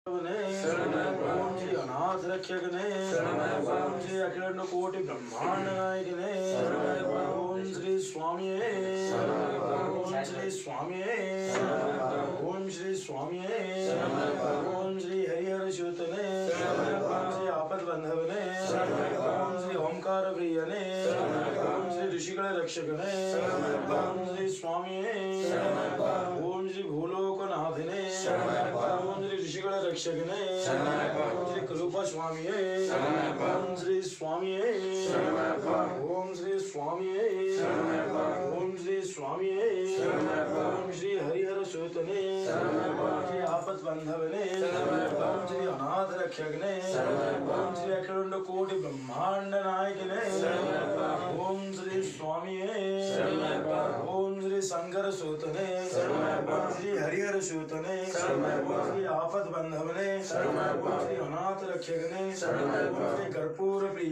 ओम श्री अनाथ रक्षकने, ओम श्री अखिल कोटि ब्रह्मांड नायकने, ओम श्री स्वामी, ओम श्री स्वामी, ओम श्री स्वामी, ओम श्री हरिहर सूतने, ओम श्री आपद बंधवने, ओम श्री ओंकार प्रियने, ओम श्री ऋषिगण रक्षकने, ओम श्री स्वामी, ओम श्री भूलोकनाथने, ओम श्री ऋषिगण रक्षकने, ओम श्री कृपा स्वामी, ओम श्री स्वामी, ओम श्री स्वामी, ओम श्री स्वामी, ओम श्री हरिहर सूतने, ओम श्री आपद बंधवने, ओम श्री अनाथ रक्षकने, ओम श्री अखिल कोटि ब्रह्मांड नायकने, ओम श्री स्वामी, ओम श्री शंकर सूतने, ओम श्री हरिहर सूतने, ओम श्री आपद बंधवने, ओम श्री अनाथ रक्षकने, ओम श्री कर्पूर प्रिय